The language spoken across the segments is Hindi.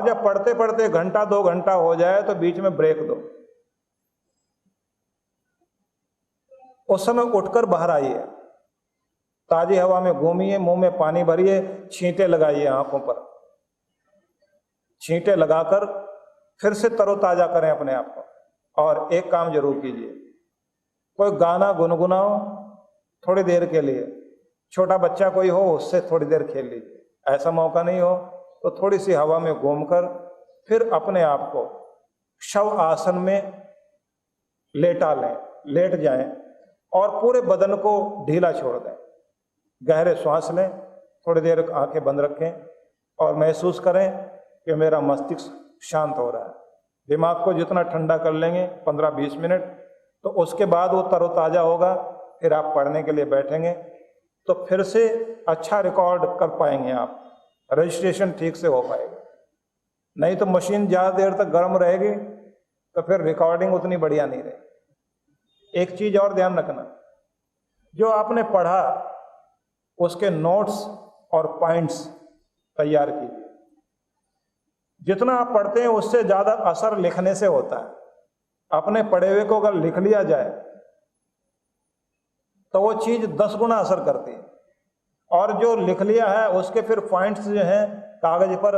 जब पढ़ते पढ़ते घंटा 2 घंटा हो जाए तो बीच में ब्रेक दो, उस समय उठकर बाहर आइए, ताजी हवा में घूमिए, मुंह में पानी भरिए, छींटे लगाइए आंखों पर, छींटे लगाकर फिर से तरोताजा करें अपने आप को। और एक काम जरूर कीजिए, कोई गाना गुनगुनाओ थोड़ी देर के लिए, छोटा बच्चा कोई हो उससे थोड़ी देर खेल लीजिए, ऐसा मौका नहीं हो तो थोड़ी सी हवा में घूमकर फिर अपने आप को शव आसन में लेटा लें, लेट जाएं और पूरे बदन को ढीला छोड़ दें। गहरे श्वास लें, थोड़ी देर आंखें बंद रखें और महसूस करें कि मेरा मस्तिष्क शांत हो रहा है। दिमाग को जितना ठंडा कर लेंगे 15-20 मिनट, तो उसके बाद वो तरोताजा होगा। फिर आप पढ़ने के लिए बैठेंगे तो फिर से अच्छा रिकॉर्ड कर पाएंगे, आप रजिस्ट्रेशन ठीक से हो पाएगा। नहीं तो मशीन ज़्यादा देर तक गर्म रहेगी तो फिर रिकॉर्डिंग उतनी बढ़िया नहीं रहेगी। एक चीज़ और ध्यान रखना, जो आपने पढ़ा उसके नोट्स और पॉइंट्स तैयार कीजिए। जितना आप पढ़ते हैं उससे ज़्यादा असर लिखने से होता है। अपने पढ़े हुए को अगर लिख लिया जाए तो वो चीज़ 10 गुना असर करती है, और जो लिख लिया है उसके फिर पॉइंट्स जो हैं कागज पर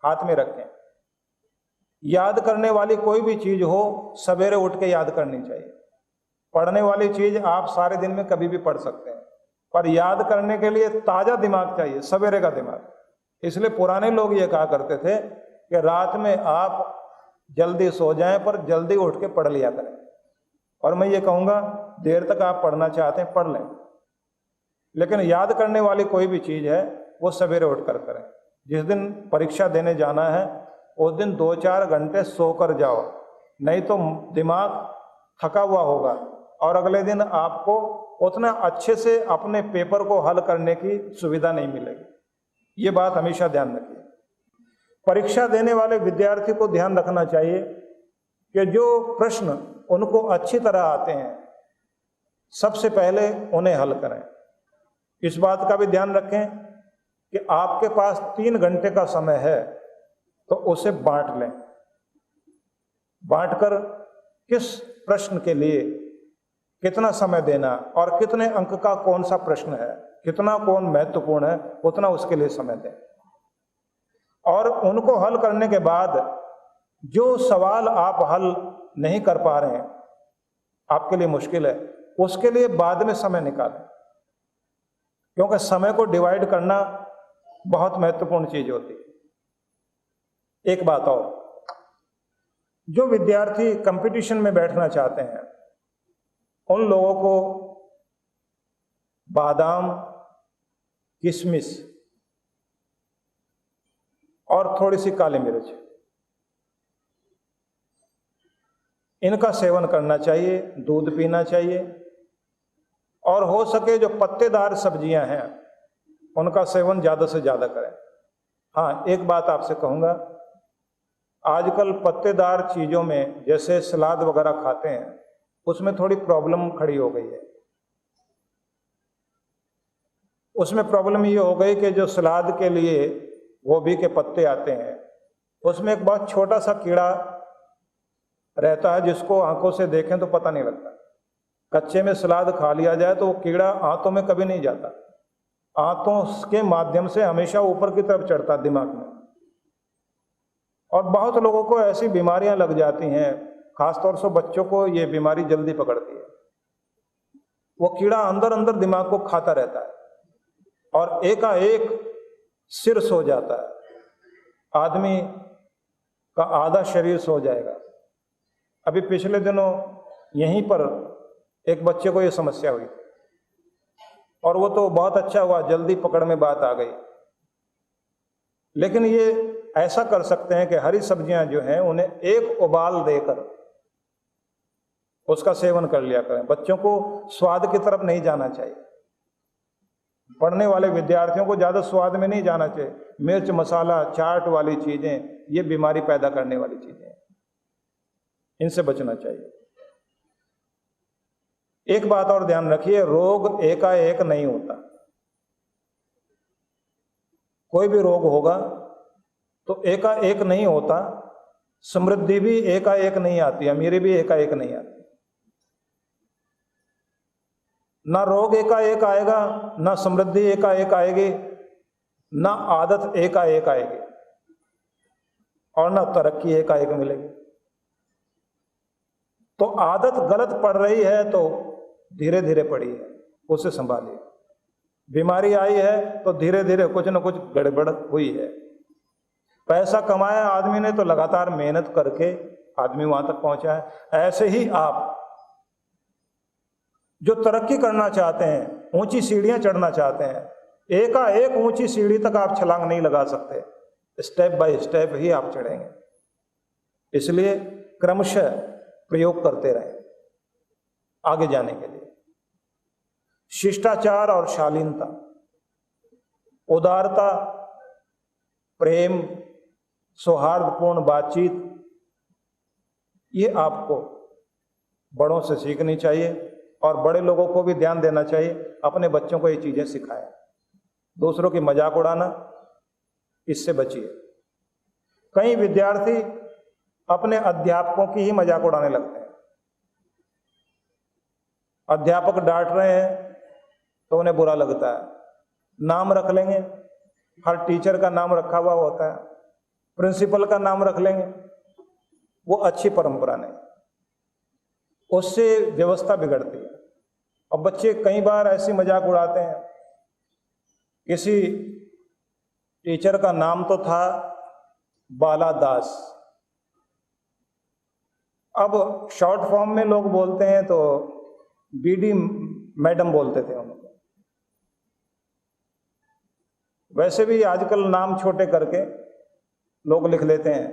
हाथ में रखें। याद करने वाली कोई भी चीज़ हो सवेरे उठ के याद करनी चाहिए। पढ़ने वाली चीज़ आप सारे दिन में कभी भी पढ़ सकते हैं, पर याद करने के लिए ताज़ा दिमाग चाहिए, सवेरे का दिमाग। इसलिए पुराने लोग ये कहा करते थे कि रात में आप जल्दी सो जाएं पर जल्दी उठ के पढ़ लिया करें। और मैं ये कहूँगा, देर तक आप पढ़ना चाहते हैं पढ़ लें, लेकिन याद करने वाली कोई भी चीज़ है वो सवेरे उठ कर करें। जिस दिन परीक्षा देने जाना है उस दिन 2-4 घंटे सोकर जाओ, नहीं तो दिमाग थका हुआ होगा और अगले दिन आपको उतना अच्छे से अपने पेपर को हल करने की सुविधा नहीं मिलेगी। ये बात हमेशा ध्यान रखिए। परीक्षा देने वाले विद्यार्थी को ध्यान रखना चाहिए कि जो प्रश्न उनको अच्छी तरह आते हैं सबसे पहले उन्हें हल करें। इस बात का भी ध्यान रखें कि आपके पास 3 घंटे का समय है तो उसे बांट लें। बांटकर किस प्रश्न के लिए कितना समय देना और कितने अंक का कौन सा प्रश्न है, कितना कौन महत्वपूर्ण है, उतना उसके लिए समय दें। और उनको हल करने के बाद जो सवाल आप हल नहीं कर पा रहे हैं, आपके लिए मुश्किल है, उसके लिए बाद में समय निकालें, क्योंकि समय को डिवाइड करना बहुत महत्वपूर्ण चीज होती है। एक बात और, जो विद्यार्थी कंपटीशन में बैठना चाहते हैं उन लोगों को बादाम, किशमिश और थोड़ी सी काली मिर्च, इनका सेवन करना चाहिए, दूध पीना चाहिए, और हो सके जो पत्तेदार सब्जियां हैं उनका सेवन ज़्यादा से ज़्यादा करें। हाँ, एक बात आपसे कहूँगा, आजकल पत्तेदार चीज़ों में जैसे सलाद वगैरह खाते हैं उसमें थोड़ी प्रॉब्लम खड़ी हो गई है। उसमें प्रॉब्लम ये हो गई कि जो सलाद के लिए गोभी के पत्ते आते हैं उसमें एक बहुत छोटा सा कीड़ा रहता है जिसको आंखों से देखें तो पता नहीं लगता। कच्चे में सलाद खा लिया जाए तो वो कीड़ा आंतों में कभी नहीं जाता, आंतों के माध्यम से हमेशा ऊपर की तरफ चढ़ता दिमाग में। और बहुत लोगों को ऐसी बीमारियां लग जाती हैं, खासतौर से बच्चों को ये बीमारी जल्दी पकड़ती है। वो कीड़ा अंदर अंदर दिमाग को खाता रहता है और एकाएक सिर सो जाता है, आदमी का आधा शरीर सो जाएगा। अभी पिछले दिनों यहीं पर एक बच्चे को ये समस्या हुई और वो तो बहुत अच्छा हुआ, जल्दी पकड़ में बात आ गई। लेकिन ये ऐसा कर सकते हैं कि हरी सब्जियां जो हैं उन्हें एक उबाल देकर उसका सेवन कर लिया करें। बच्चों को स्वाद की तरफ नहीं जाना चाहिए, पढ़ने वाले विद्यार्थियों को ज़्यादा स्वाद में नहीं जाना चाहिए। मिर्च मसाला चाट वाली चीज़ें ये बीमारी पैदा करने वाली चीज़ें हैं, इनसे बचना चाहिए। एक बात और ध्यान रखिए, रोग एकाएक नहीं होता। कोई भी रोग होगा तो एकाएक नहीं होता, समृद्धि भी एकाएक नहीं आती, अमीरी भी एकाएक नहीं आती। ना रोग एकाएक आएगा, ना समृद्धि एकाएक आएगी, ना आदत एकाएक आएगी, और ना तरक्की एकाएक मिलेगी। तो आदत गलत पड़ रही है तो धीरे धीरे पड़ी है, उसे संभालिए। बीमारी आई है तो धीरे धीरे कुछ न कुछ गड़बड़ हुई है। पैसा कमाया आदमी ने तो लगातार मेहनत करके आदमी वहां तक पहुंचा है। ऐसे ही आप जो तरक्की करना चाहते हैं, ऊंची सीढ़ियां चढ़ना चाहते हैं, एकाएक ऊंची सीढ़ी तक आप छलांग नहीं लगा सकते, स्टेप बाय स्टेप ही आप चढ़ेंगे। इसलिए क्रमशः प्रयोग करते रहें आगे जाने के लिए। शिष्टाचार और शालीनता, उदारता, प्रेम, सौहार्दपूर्ण बातचीत, ये आपको बड़ों से सीखनी चाहिए और बड़े लोगों को भी ध्यान देना चाहिए। अपने बच्चों को ये चीजें सिखाएं। दूसरों की मजाक उड़ाना, इससे बचिए। कई विद्यार्थी अपने अध्यापकों की ही मजाक उड़ाने लगते हैं। अध्यापक डांट रहे हैं तो उन्हें बुरा लगता है, नाम रख लेंगे, हर टीचर का नाम रखा हुआ होता है, प्रिंसिपल का नाम रख लेंगे। वो अच्छी परंपरा नहीं, उससे व्यवस्था बिगड़ती है। और बच्चे कई बार ऐसी मजाक उड़ाते हैं, किसी टीचर का नाम तो था बाला दास, अब शॉर्ट फॉर्म में लोग बोलते हैं तो बीडी मैडम बोलते थे उनको। वैसे भी आजकल नाम छोटे करके लोग लिख लेते हैं,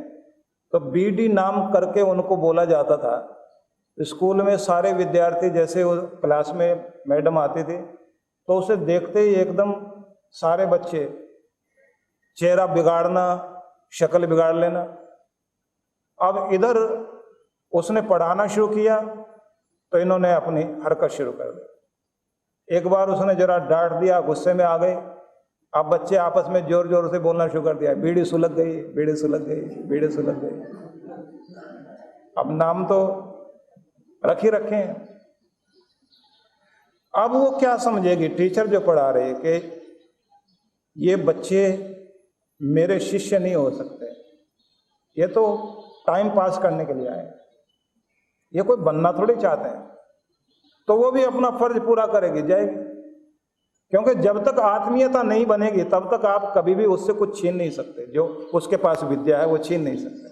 तो बीडी नाम करके उनको बोला जाता था। स्कूल में सारे विद्यार्थी, जैसे वो क्लास में मैडम आती थी तो उसे देखते ही एकदम सारे बच्चे चेहरा बिगाड़ना, शक्ल बिगाड़ लेना। अब इधर उसने पढ़ाना शुरू किया तो इन्होंने अपनी हरकत शुरू कर दी। एक बार उसने जरा डांट दिया, गुस्से में आ गए, अब बच्चे आपस में जोर जोर से बोलना शुरू कर दिया, बीड़ी सुलग गई, बीड़ी सुलग गई, बीड़ी सुलग गई। अब नाम तो रख ही रखे हैं। अब वो क्या समझेगी टीचर जो पढ़ा रही है कि ये बच्चे मेरे शिष्य नहीं हो सकते, ये तो टाइम पास करने के लिए आए, ये कोई बनना थोड़ी चाहते हैं। तो वो भी अपना फर्ज पूरा करेगी, जाएगी। क्योंकि जब तक आत्मीयता नहीं बनेगी तब तक आप कभी भी उससे कुछ छीन नहीं सकते। जो उसके पास विद्या है वो छीन नहीं सकते।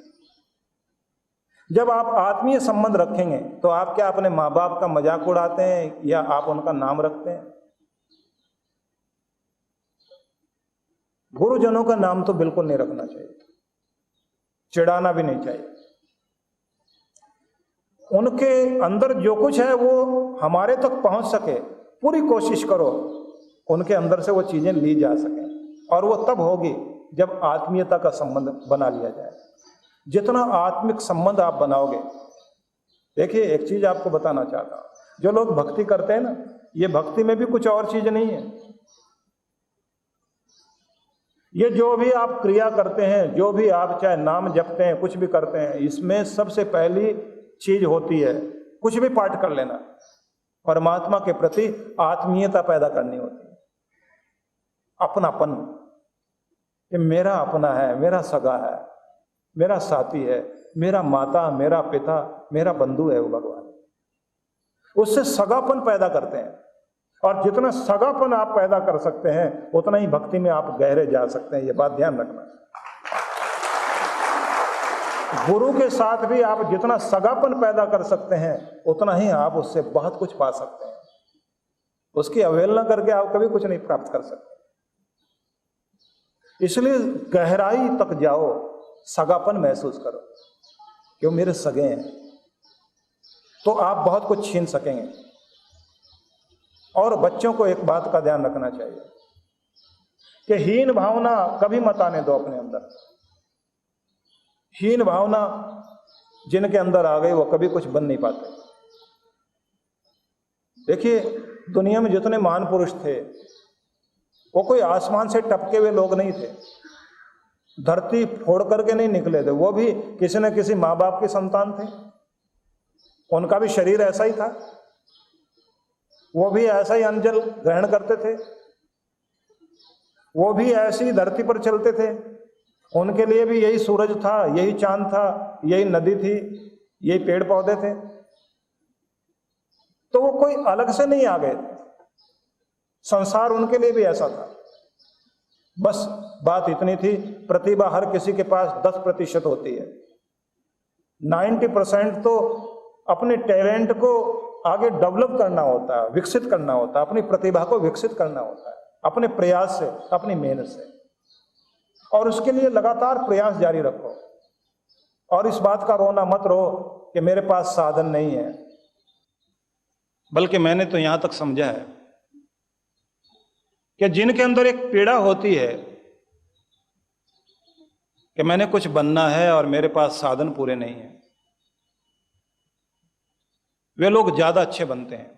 जब आप आत्मीय संबंध रखेंगे तो आप क्या अपने माँ बाप का मजाक उड़ाते हैं या आप उनका नाम रखते हैं? गुरुजनों का नाम तो बिल्कुल नहीं रखना चाहिए, चिढ़ाना भी नहीं चाहिए। उनके अंदर जो कुछ है वो हमारे तक पहुंच सके, पूरी कोशिश करो उनके अंदर से वो चीजें ली जा सकें। और वो तब होगी जब आत्मीयता का संबंध बना लिया जाए। जितना आत्मिक संबंध आप बनाओगे, देखिए एक चीज आपको बताना चाहता हूं, जो लोग भक्ति करते हैं ना, ये भक्ति में भी कुछ और चीज नहीं है। ये जो भी आप क्रिया करते हैं, जो भी आप चाहे नाम जपते हैं, कुछ भी करते हैं, इसमें सबसे पहली चीज होती है, कुछ भी पाठ कर लेना, परमात्मा के प्रति आत्मीयता पैदा करनी होती है। अपनापन, कि मेरा अपना है, मेरा सगा है, मेरा साथी है, मेरा माता, मेरा पिता, मेरा बंधु है वो भगवान। उससे सगापन पैदा करते हैं। और जितना सगापन आप पैदा कर सकते हैं उतना ही भक्ति में आप गहरे जा सकते हैं। ये बात ध्यान रखना। गुरु के साथ भी आप जितना सगापन पैदा कर सकते हैं उतना ही आप उससे बहुत कुछ पा सकते हैं। उसकी अवहेलना करके आप कभी कुछ नहीं प्राप्त कर सकते। इसलिए गहराई तक जाओ, सगापन महसूस करो कि वो मेरे सगे हैं, तो आप बहुत कुछ छीन सकेंगे। और बच्चों को एक बात का ध्यान रखना चाहिए कि हीन भावना कभी मत आने दो अपने अंदर। हीन भावना जिनके अंदर आ गई वो कभी कुछ बन नहीं पाते। देखिए दुनिया में जितने महान पुरुष थे वो कोई आसमान से टपके हुए लोग नहीं थे। धरती फोड़ करके नहीं निकले थे, वो भी किसी न किसी माँ बाप के संतान थे, उनका भी शरीर ऐसा ही था, वो भी ऐसा ही अन्न जल ग्रहण करते थे, वो भी ऐसी धरती पर चलते थे, उनके लिए भी यही सूरज था, यही चांद था, यही नदी थी, यही पेड़ पौधे थे। तो वो कोई अलग से नहीं आ गए, संसार उनके लिए भी ऐसा था। बस बात इतनी थी, प्रतिभा हर किसी के पास 10% होती है, 90% तो अपने टैलेंट को आगे डेवलप करना होता है, विकसित करना होता है, अपनी प्रतिभा को विकसित करना होता है अपने प्रयास से, अपनी मेहनत से, और उसके लिए लगातार प्रयास जारी रखो। और इस बात का रोना मत रो कि मेरे पास साधन नहीं है, बल्कि मैंने तो यहां तक समझा है कि जिनके अंदर एक पीड़ा होती है कि मैंने कुछ बनना है और मेरे पास साधन पूरे नहीं है, वे लोग ज्यादा अच्छे बनते हैं।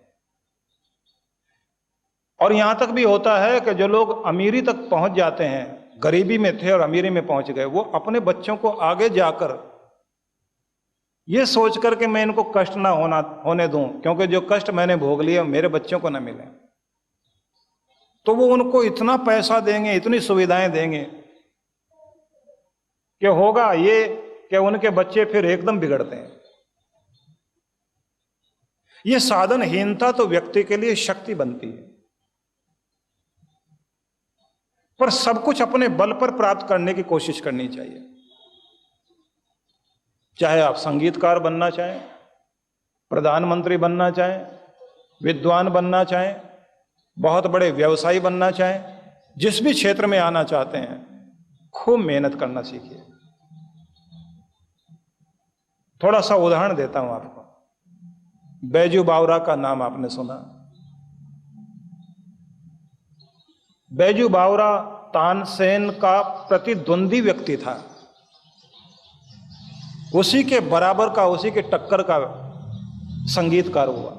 और यहां तक भी होता है कि जो लोग अमीरी तक पहुंच जाते हैं, गरीबी में थे और अमीरी में पहुंच गए, वो अपने बच्चों को आगे जाकर ये सोच कर के मैं इनको कष्ट ना होने दूं, क्योंकि जो कष्ट मैंने भोग लिए मेरे बच्चों को ना मिले, तो वो उनको इतना पैसा देंगे, इतनी सुविधाएं देंगे कि होगा ये कि उनके बच्चे फिर एकदम बिगड़ते हैं। ये साधनहीनता तो व्यक्ति के लिए शक्ति बनती है, पर सब कुछ अपने बल पर प्राप्त करने की कोशिश करनी चाहिए। चाहे आप संगीतकार बनना चाहें, प्रधानमंत्री बनना चाहें, विद्वान बनना चाहें, बहुत बड़े व्यवसायी बनना चाहें, जिस भी क्षेत्र में आना चाहते हैं, खूब मेहनत करना सीखिए। थोड़ा सा उदाहरण देता हूं आपको। बैजू बावरा का नाम आपने सुना। बैजू बावरा तानसेन का प्रतिद्वंदी व्यक्ति था, उसी के बराबर का, उसी के टक्कर का संगीतकार हुआ।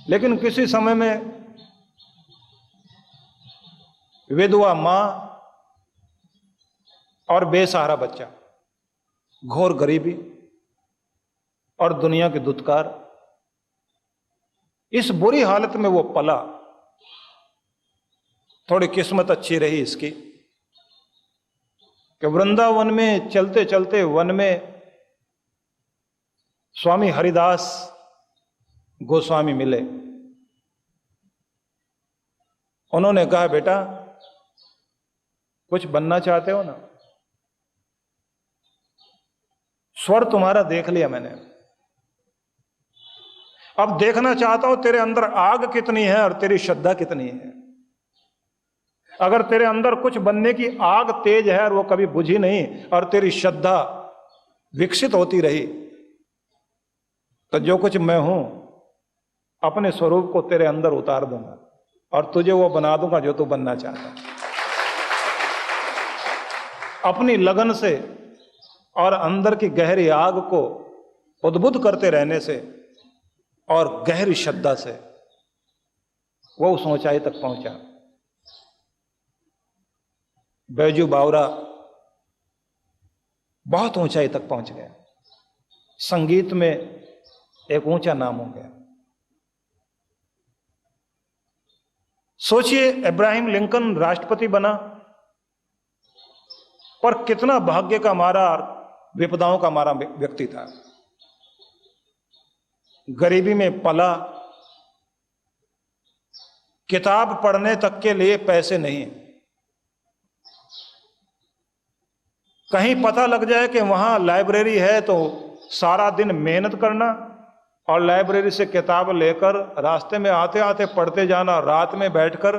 लेकिन किसी समय में विधवा मां और बेसहारा बच्चा, घोर गरीबी और दुनिया की दुत्कार, इस बुरी हालत में वो पला। थोड़ी किस्मत अच्छी रही इसकी कि वृंदावन में चलते चलते वन में स्वामी हरिदास गोस्वामी मिले। उन्होंने कहा, बेटा कुछ बनना चाहते हो ना? स्वर तुम्हारा देख लिया मैंने, अब देखना चाहता हूं तेरे अंदर आग कितनी है और तेरी श्रद्धा कितनी है। अगर तेरे अंदर कुछ बनने की आग तेज है और वो कभी बुझी नहीं, और तेरी श्रद्धा विकसित होती रही, तो जो कुछ मैं हूं अपने स्वरूप को तेरे अंदर उतार दूंगा और तुझे वो बना दूंगा जो तू बनना चाहता है। अपनी लगन से और अंदर की गहरी आग को उद्बुद्ध करते रहने से और गहरी श्रद्धा से वो उस ऊंचाई तक पहुंचा। बैजू बावरा बहुत ऊंचाई तक पहुंच गया, संगीत में एक ऊंचा नाम हो गया। सोचिए, इब्राहिम लिंकन राष्ट्रपति बना, पर कितना भाग्य का मारा, विपदाओं का मारा व्यक्ति था। गरीबी में पला, किताब पढ़ने तक के लिए पैसे नहीं, कहीं पता लग जाए कि वहां लाइब्रेरी है तो सारा दिन मेहनत करना और लाइब्रेरी से किताब लेकर रास्ते में आते आते पढ़ते जाना, रात में बैठकर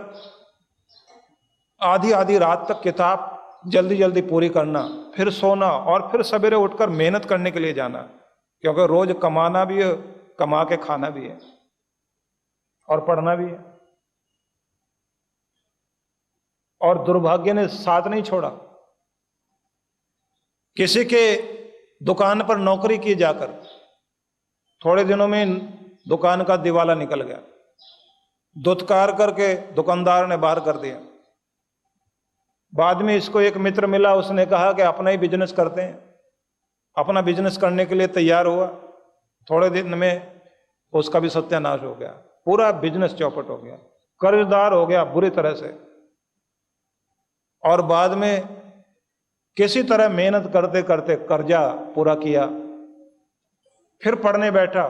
आधी आधी रात तक किताब जल्दी जल्दी पूरी करना, फिर सोना और फिर सवेरे उठकर मेहनत करने के लिए जाना, क्योंकि रोज कमाना भी है, कमा के खाना भी है और पढ़ना भी है। और दुर्भाग्य ने साथ नहीं छोड़ा। किसी के दुकान पर नौकरी की जाकर थोड़े दिनों में दुकान का दिवाला निकल गया, दुत्कार करके दुकानदार ने बाहर कर दिया। बाद में इसको एक मित्र मिला, उसने कहा कि अपना ही बिजनेस करते हैं। अपना बिजनेस करने के लिए तैयार हुआ, थोड़े दिन में उसका भी सत्यानाश हो गया, पूरा बिजनेस चौपट हो गया, कर्जदार हो गया बुरी तरह से। और बाद में किसी तरह मेहनत करते करते कर्जा पूरा किया, फिर पढ़ने बैठा,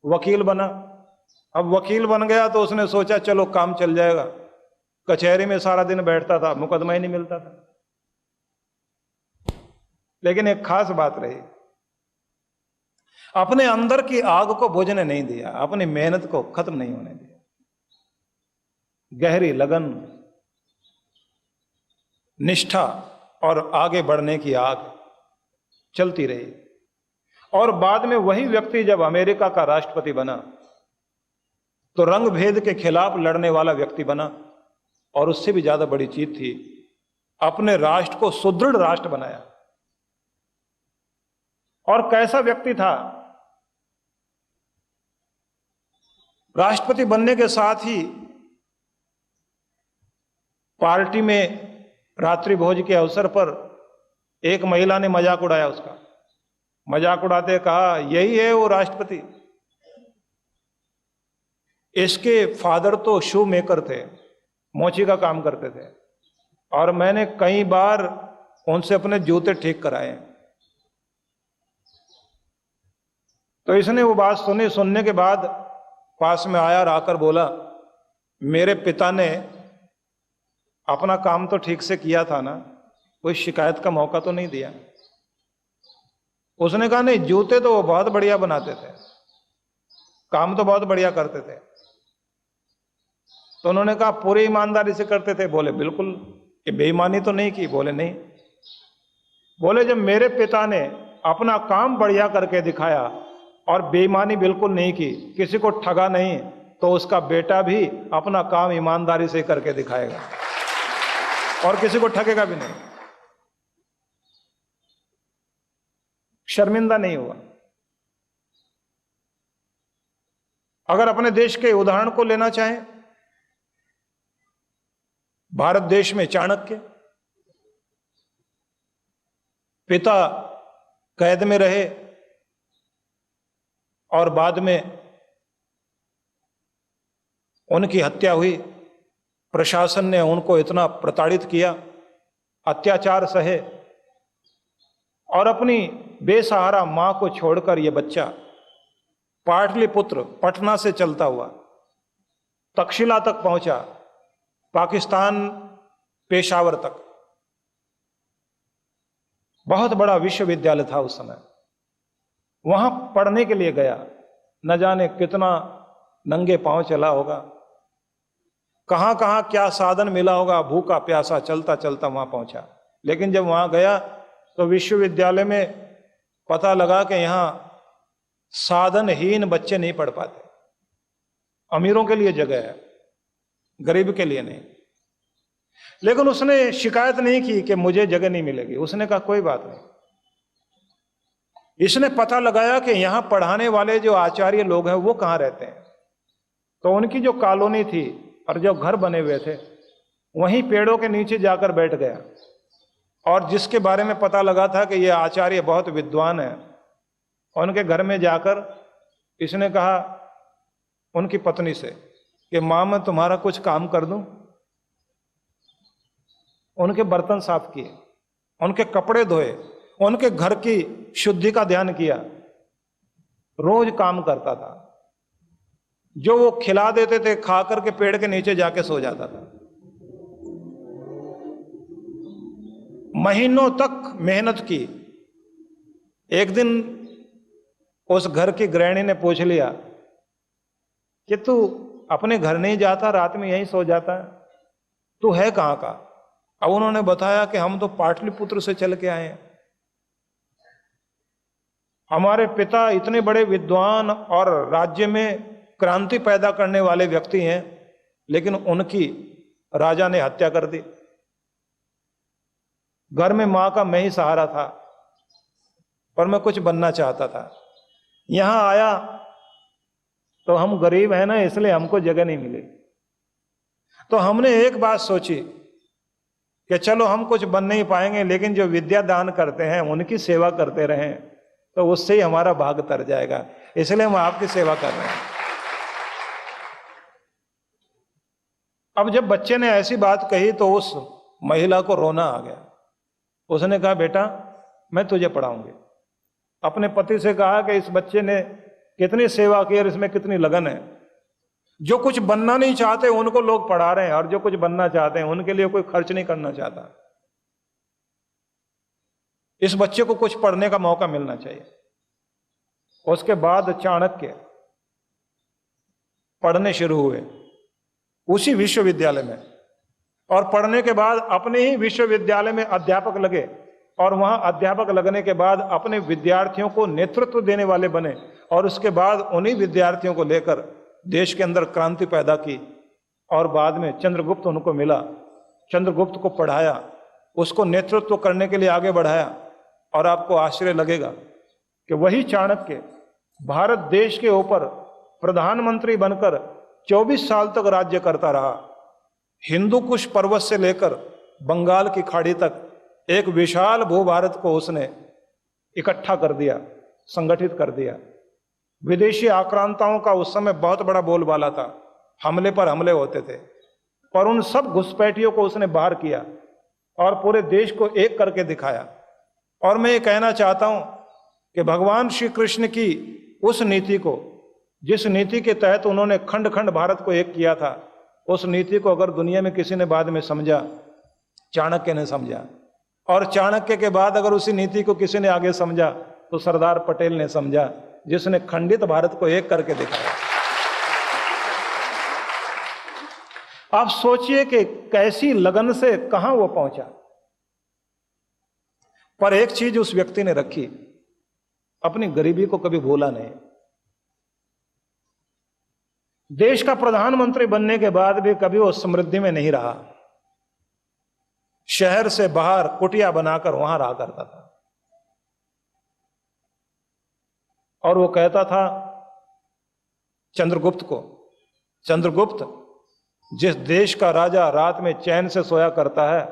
वकील बना। अब वकील बन गया तो उसने सोचा चलो काम चल जाएगा। कचहरी में सारा दिन बैठता था, मुकदमा ही नहीं मिलता था। लेकिन एक खास बात रही, अपने अंदर की आग को बुझने नहीं दिया, अपनी मेहनत को खत्म नहीं होने दिया। गहरी लगन, निष्ठा और आगे बढ़ने की आग चलती रही। और बाद में वही व्यक्ति जब अमेरिका का राष्ट्रपति बना तो रंग भेद के खिलाफ लड़ने वाला व्यक्ति बना। और उससे भी ज्यादा बड़ी चीज थी, अपने राष्ट्र को सुदृढ़ राष्ट्र बनाया। और कैसा व्यक्ति था, राष्ट्रपति बनने के साथ ही पार्टी में रात्रि भोज के अवसर पर एक महिला ने मजाक उड़ाया उसका। मजाक उड़ाते कहा, यही है वो राष्ट्रपति। इसके फादर तो शू मेकर थे, मोची का काम करते थे, और मैंने कई बार उनसे अपने जूते ठीक कराए। तो इसने वो बात सुनी, सुनने के बाद पास में आया और आकर बोला, मेरे पिता ने अपना काम तो ठीक से किया था ना, कोई शिकायत का मौका तो नहीं दिया। उसने कहा, नहीं, जूते तो वो बहुत बढ़िया बनाते थे, काम तो बहुत बढ़िया करते थे। तो उन्होंने कहा, पूरी ईमानदारी से करते थे? बोले बिल्कुल। ये बेईमानी तो नहीं की? बोले नहीं। बोले जब मेरे पिता ने अपना काम बढ़िया करके दिखाया और बेईमानी बिल्कुल नहीं की, किसी को ठगा नहीं, तो उसका बेटा भी अपना काम ईमानदारी से करके दिखाएगा और किसी को ठगेगा भी नहीं, शर्मिंदा नहीं हुआ। अगर अपने देश के उदाहरण को लेना चाहें, भारत देश में चाणक्य, पिता कैद में रहे और बाद में उनकी हत्या हुई। प्रशासन ने उनको इतना प्रताड़ित किया, अत्याचार सहे, और अपनी बेसहारा मां को छोड़कर यह बच्चा पाटलिपुत्र, पटना से चलता हुआ तक्षशिला तक पहुंचा, पाकिस्तान पेशावर तक। बहुत बड़ा विश्वविद्यालय था उस समय, वहां पढ़ने के लिए गया। न जाने कितना नंगे पांव चला होगा, कहां कहां क्या साधन मिला होगा, भूखा प्यासा चलता चलता वहां पहुंचा। लेकिन जब वहां गया तो विश्वविद्यालय में पता लगा कि यहां साधनहीन बच्चे नहीं पढ़ पाते। अमीरों के लिए जगह है, गरीब के लिए नहीं। लेकिन उसने शिकायत नहीं की कि मुझे जगह नहीं मिलेगी। उसने कहा कोई बात नहीं। इसने पता लगाया कि यहां पढ़ाने वाले जो आचार्य लोग हैं वो कहां रहते हैं। तो उनकी जो कॉलोनी थी और जो घर बने हुए थे, वहीं पेड़ों के नीचे जाकर बैठ गया। और जिसके बारे में पता लगा था कि ये आचार्य बहुत विद्वान है, उनके घर में जाकर इसने कहा उनकी पत्नी से कि मां, मैं तुम्हारा कुछ काम कर दूं? उनके बर्तन साफ किए, उनके कपड़े धोए, उनके घर की शुद्धि का ध्यान किया। रोज काम करता था। जो वो खिला देते थे खा करके पेड़ के नीचे जाके सो जाता था। महीनों तक मेहनत की। एक दिन उस घर की गृहिणी ने पूछ लिया कि तू अपने घर नहीं जाता, रात में यहीं सो जाता है, तू है कहां का? अब उन्होंने बताया कि हम तो पाटलिपुत्र से चल के आए हैं। हमारे पिता इतने बड़े विद्वान और राज्य में क्रांति पैदा करने वाले व्यक्ति हैं, लेकिन उनकी राजा ने हत्या कर दी। घर में मां का मैं ही सहारा था, पर मैं कुछ बनना चाहता था। यहां आया तो हम गरीब हैं ना, इसलिए हमको जगह नहीं मिली। तो हमने एक बात सोची कि चलो हम कुछ बन नहीं पाएंगे, लेकिन जो विद्या दान करते हैं उनकी सेवा करते रहें तो उससे ही हमारा भाग तर जाएगा, इसलिए हम आपकी सेवा कर रहे हैं। अब जब बच्चे ने ऐसी बात कही तो उस महिला को रोना आ गया। उसने कहा, बेटा मैं तुझे पढ़ाऊंगी। अपने पति से कहा कि इस बच्चे ने कितनी सेवा की और इसमें कितनी लगन है। जो कुछ बनना नहीं चाहते उनको लोग पढ़ा रहे हैं, और जो कुछ बनना चाहते हैं उनके लिए कोई खर्च नहीं करना चाहता। इस बच्चे को कुछ पढ़ने का मौका मिलना चाहिए। उसके बाद चाणक्य पढ़ने शुरू हुए उसी विश्वविद्यालय में, और पढ़ने के बाद अपने ही विश्वविद्यालय में अध्यापक लगे, और वहां अध्यापक लगने के बाद अपने विद्यार्थियों को नेतृत्व देने वाले बने, और उसके बाद उन्हीं विद्यार्थियों को लेकर देश के अंदर क्रांति पैदा की। और बाद में चंद्रगुप्त उनको मिला, चंद्रगुप्त को पढ़ाया, उसको नेतृत्व करने के लिए आगे बढ़ाया। और आपको आश्चर्य लगेगा कि वही चाणक्य भारत देश के ऊपर प्रधानमंत्री बनकर 24 साल तक राज्य करता रहा। हिंदू कुश पर्वत से लेकर बंगाल की खाड़ी तक एक विशाल भूभारत को उसने इकट्ठा कर दिया, संगठित कर दिया। विदेशी आक्रांताओं का उस समय बहुत बड़ा बोलबाला था, हमले पर हमले होते थे, पर उन सब घुसपैठियों को उसने बाहर किया और पूरे देश को एक करके दिखाया। और मैं ये कहना चाहता हूं कि भगवान श्री कृष्ण की उस नीति को, जिस नीति के तहत उन्होंने खंड खंड भारत को एक किया था, उस नीति को अगर दुनिया में किसी ने बाद में समझा, चाणक्य ने समझा। और चाणक्य के बाद अगर उसी नीति को किसी ने आगे समझा तो सरदार पटेल ने समझा, जिसने खंडित भारत को एक करके दिखाया। आप सोचिए कि कैसी लगन से कहां वो पहुंचा। पर एक चीज उस व्यक्ति ने रखी, अपनी गरीबी को कभी भूला नहीं। देश का प्रधानमंत्री बनने के बाद भी कभी वो समृद्धि में नहीं रहा। शहर से बाहर कुटिया बनाकर वहां रहा करता था। और वो कहता था चंद्रगुप्त को, चंद्रगुप्त, जिस देश का राजा रात में चैन से सोया करता है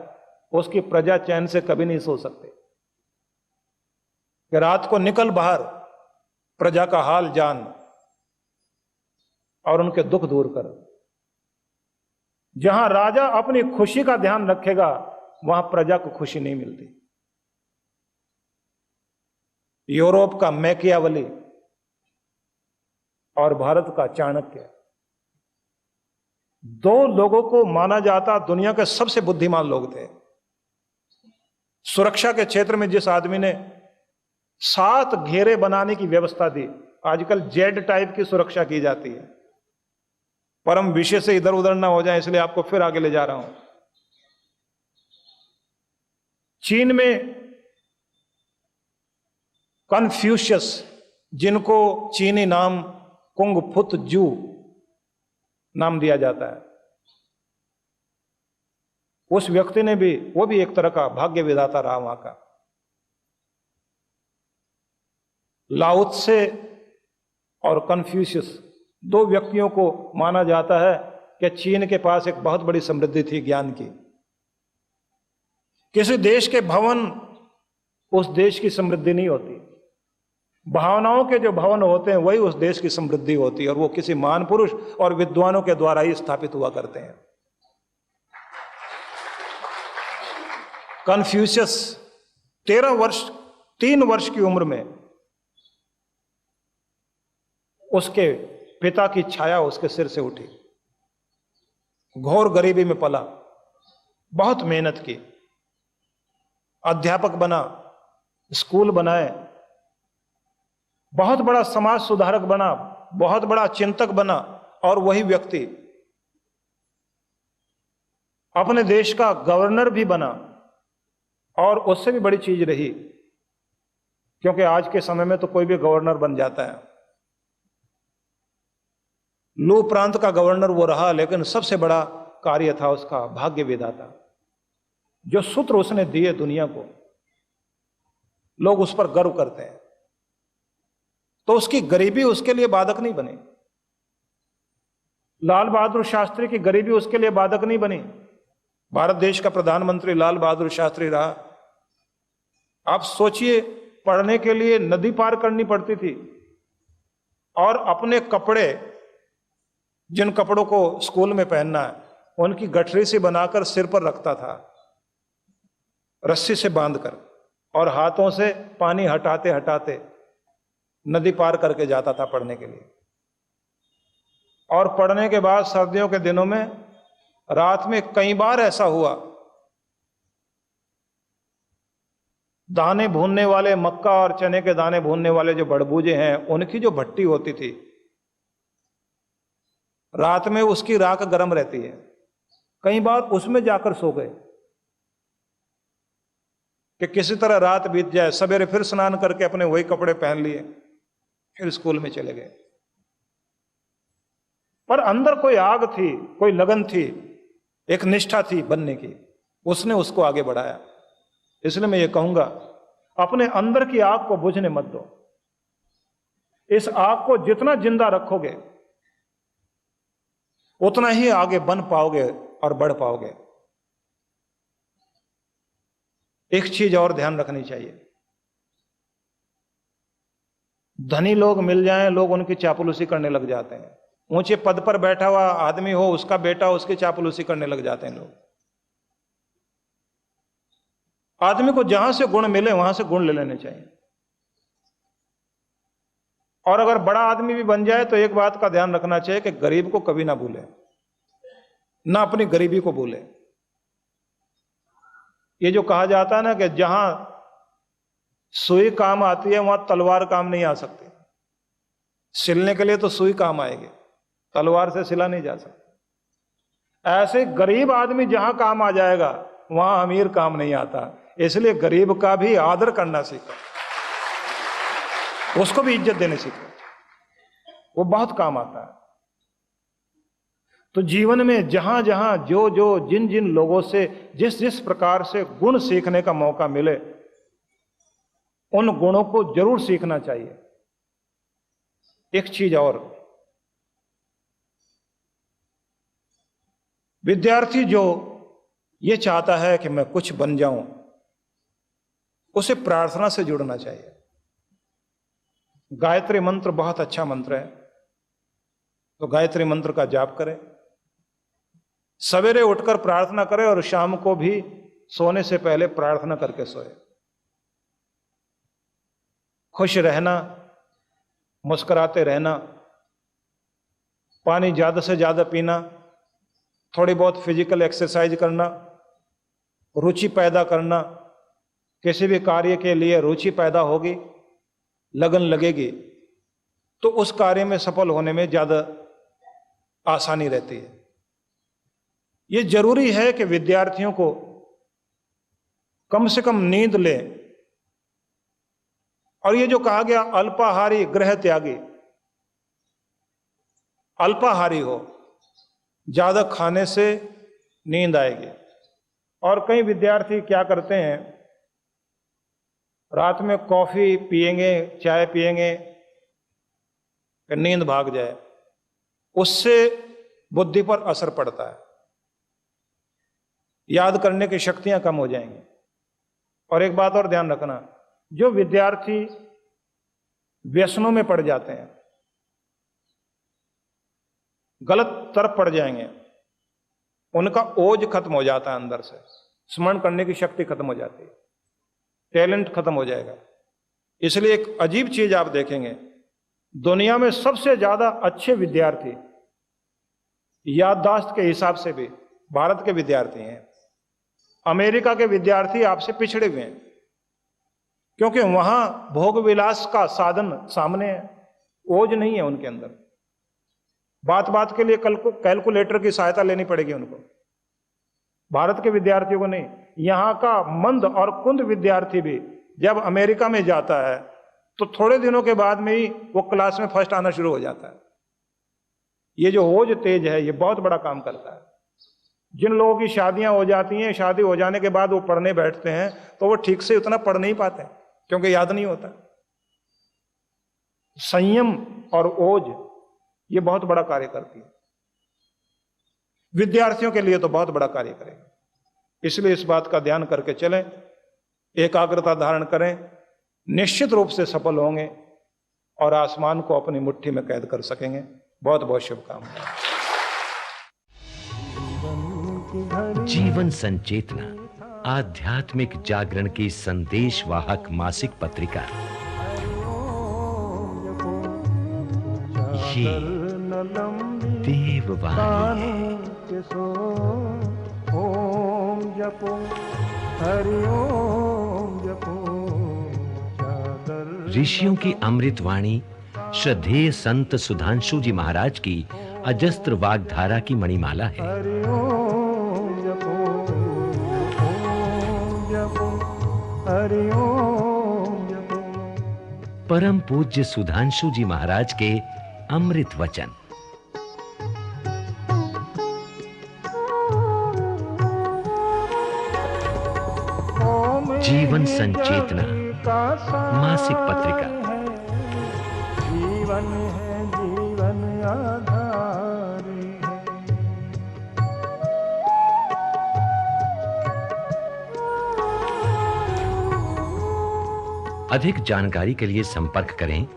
उसकी प्रजा चैन से कभी नहीं सो सकती। कि रात को निकल बाहर, प्रजा का हाल जान और उनके दुख दूर कर। जहां राजा अपनी खुशी का ध्यान रखेगा वहां प्रजा को खुशी नहीं मिलती। यूरोप का मैकियावली और भारत का चाणक्य, दो लोगों को माना जाता दुनिया के सबसे बुद्धिमान लोग थे। सुरक्षा के क्षेत्र में जिस आदमी ने 7 घेरे बनाने की व्यवस्था दी, आजकल जेड टाइप की सुरक्षा की जाती है, पर हम विषय से इधर उधर ना हो जाए इसलिए आपको फिर आगे ले जा रहा हूं। चीन में कन्फ्यूशियस, जिनको चीनी नाम कुंग फुत जू नाम दिया जाता है, उस व्यक्ति ने भी, वो भी एक तरह का भाग्य विधाता रहा वहां का। लाओ त्से और कन्फ्यूशियस, 2 व्यक्तियों को माना जाता है कि चीन के पास एक बहुत बड़ी समृद्धि थी ज्ञान की। किसी देश के भवन उस देश की समृद्धि नहीं होती, भावनाओं के जो भवन होते हैं वही उस देश की समृद्धि होती है, और वो किसी महान पुरुष और विद्वानों के द्वारा ही स्थापित हुआ करते हैं। कन्फ्यूशियस 3 वर्ष की उम्र में उसके पिता की छाया उसके सिर से उठी। घोर गरीबी में पला, बहुत मेहनत की, अध्यापक बना, स्कूल बनाए, बहुत बड़ा समाज सुधारक बना, बहुत बड़ा चिंतक बना, और वही व्यक्ति अपने देश का गवर्नर भी बना। और उससे भी बड़ी चीज रही, क्योंकि आज के समय में तो कोई भी गवर्नर बन जाता है। लू प्रांत का गवर्नर वो रहा, लेकिन सबसे बड़ा कार्य था उसका भाग्य विधाता। जो सूत्र उसने दिए दुनिया को, लोग उस पर गर्व करते हैं। तो उसकी गरीबी उसके लिए बाधक नहीं बनी। लाल बहादुर शास्त्री की गरीबी उसके लिए बाधक नहीं बनी। भारत देश का प्रधानमंत्री लाल बहादुर शास्त्री रहा। आप सोचिए, पढ़ने के लिए नदी पार करनी पड़ती थी और अपने कपड़े, जिन कपड़ों को स्कूल में पहनना है, उनकी गठरी से बनाकर सिर पर रखता था, रस्सी से बांधकर, और हाथों से पानी हटाते हटाते नदी पार करके जाता था पढ़ने के लिए। और पढ़ने के बाद सर्दियों के दिनों में रात में कई बार ऐसा हुआ, दाने भूनने वाले, मक्का और चने के दाने भूनने वाले जो बड़बूजे हैं, उनकी जो भट्टी होती थी, रात में उसकी राख गर्म रहती है, कई बार उसमें जाकर सो गए कि किसी तरह रात बीत जाए, सवेरे फिर स्नान करके अपने वही कपड़े पहन लिए, फिर स्कूल में चले गए। पर अंदर कोई आग थी, कोई लगन थी, एक निष्ठा थी बनने की, उसने उसको आगे बढ़ाया। इसलिए मैं ये कहूंगा, अपने अंदर की आग को बुझने मत दो। इस आग को जितना जिंदा रखोगे उतना ही आगे बन पाओगे और बढ़ पाओगे। एक चीज और ध्यान रखनी चाहिए, धनी लोग मिल जाएं, लोग उनकी चापलूसी करने लग जाते हैं। ऊंचे पद पर बैठा हुआ आदमी हो, उसका बेटा उसकी चापलूसी करने लग जाते हैं लोग। आदमी को जहां से गुण मिले वहां से गुण ले लेने चाहिए। और अगर बड़ा आदमी भी बन जाए तो एक बात का ध्यान रखना चाहिए कि गरीब को कभी ना भूले, ना अपनी गरीबी को भूले। ये जो कहा जाता है ना कि जहां सुई काम आती है वहां तलवार काम नहीं आ सकती। सिलने के लिए तो सुई काम आएगी, तलवार से सिला नहीं जा सकता। ऐसे गरीब आदमी जहां काम आ जाएगा वहां अमीर काम नहीं आता। इसलिए गरीब का भी आदर करना सीखो, उसको भी इज्जत देने सीखो, वो बहुत काम आता है। तो जीवन में जहां जहां जो जो जिन जिन लोगों से जिस जिस प्रकार से गुण सीखने का मौका मिले, उन गुणों को जरूर सीखना चाहिए। एक चीज और, विद्यार्थी जो ये चाहता है कि मैं कुछ बन जाऊं, उसे प्रार्थना से जुड़ना चाहिए। गायत्री मंत्र बहुत अच्छा मंत्र है, तो गायत्री मंत्र का जाप करें, सवेरे उठकर प्रार्थना करें और शाम को भी सोने से पहले प्रार्थना करके सोए। खुश रहना, मुस्कुराते रहना, पानी ज्यादा से ज्यादा पीना, थोड़ी बहुत फिजिकल एक्सरसाइज करना, रुचि पैदा करना। किसी भी कार्य के लिए रुचि पैदा होगी, लगन लगेगी, तो उस कार्य में सफल होने में ज्यादा आसानी रहती है। ये जरूरी है कि विद्यार्थियों को कम से कम नींद लें। और ये जो कहा गया अल्पाहारी गृह त्यागी, अल्पाहारी हो, ज्यादा खाने से नींद आएगी। और कई विद्यार्थी क्या करते हैं, रात में कॉफी पिएंगे, चाय पिएंगे, फिर नींद भाग जाए, उससे बुद्धि पर असर पड़ता है, याद करने की शक्तियां कम हो जाएंगी। और एक बात और ध्यान रखना, जो विद्यार्थी व्यसनों में पड़ जाते हैं, गलत तरफ पड़ जाएंगे, उनका ओज खत्म हो जाता है, अंदर से स्मरण करने की शक्ति खत्म हो जाती है, टैलेंट खत्म हो जाएगा। इसलिए एक अजीब चीज आप देखेंगे, दुनिया में सबसे ज्यादा अच्छे विद्यार्थी याददाश्त के हिसाब से भी भारत के विद्यार्थी हैं। अमेरिका के विद्यार्थी आपसे पिछड़े हुए हैं, क्योंकि वहां भोग विलास का साधन सामने है, ओज नहीं है उनके अंदर। बात बात के लिए कैलकुलेटर की सहायता लेनी पड़ेगी उनको, भारत के विद्यार्थियों को नहीं। यहां का मंद और कुंद विद्यार्थी भी जब अमेरिका में जाता है तो थोड़े दिनों के बाद में ही वो क्लास में फर्स्ट आना शुरू हो जाता है। ये जो ओज तेज है, ये बहुत बड़ा काम करता है। जिन लोगों की शादियां हो जाती हैं, शादी हो जाने के बाद वो पढ़ने बैठते हैं तो वो ठीक से उतना पढ़ नहीं पाते, क्योंकि याद नहीं होता। संयम और ओज ये बहुत बड़ा कार्य करती है, विद्यार्थियों के लिए तो बहुत बड़ा कार्य करेगा। इसलिए इस बात का ध्यान करके चलें, एकाग्रता धारण करें, निश्चित रूप से सफल होंगे और आसमान को अपनी मुट्ठी में कैद कर सकेंगे। बहुत बहुत शुभकामनाएं। जीवन संचेतना आध्यात्मिक जागरण की संदेश वाहक मासिक पत्रिका। ये देववाणी है। ऋषियों की अमृतवाणी श्रद्धेय संत सुधांशु जी महाराज की अजस्त्र वाग्धारा की मणिमाला है। परम पूज्य सुधांशु जी महाराज के अमृत वचन। जीवन संचेतना मासिक पत्रिका। जीवन है जीवन आधार है। अधिक जानकारी के लिए संपर्क करें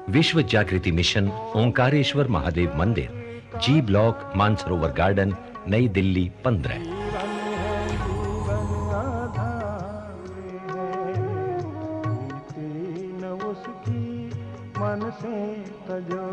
विश्व जागृति मिशन, ओंकारेश्वर महादेव मंदिर, जी ब्लॉक, मानसरोवर गार्डन, नई दिल्ली 15। मन से तजो